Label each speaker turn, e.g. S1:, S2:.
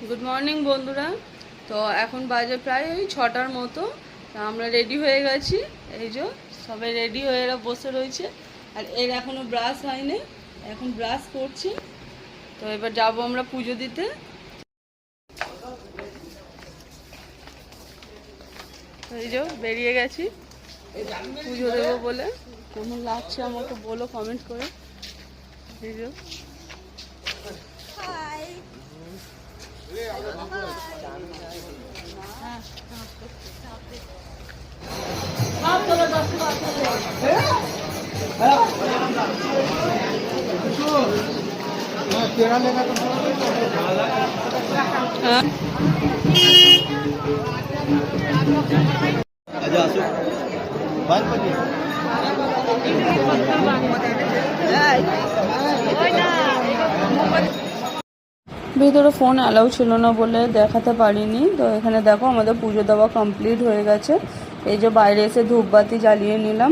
S1: Good morning বন্ধুরা। তো এখন বাজে প্রায় ওই 6টার মতো। আমরা রেডি হয়ে গেছি। এই যে সবাই রেডি হয়ে এরা বসে রয়েছে। আর এর এখনও ব্রাশ হয়নি, এখন ব্রাশ করছি। তো এবার যাব আমরা পুজো দিতে। এই যে বেরিয়ে গেছি পুজো দেবো বলে। কেমন লাগছে আমাকে বলো কমেন্ট করে। এই যে হ্যাঁ ভিতরে ফোন অ্যালাউ ছিল না বলে দেখাতে পারিনি। তো এখানে দেখো আমাদের পুজো দেওয়া কমপ্লিট হয়ে গেছে। এই যে বাইরে এসে ধূপবাতি জ্বালিয়ে নিলাম।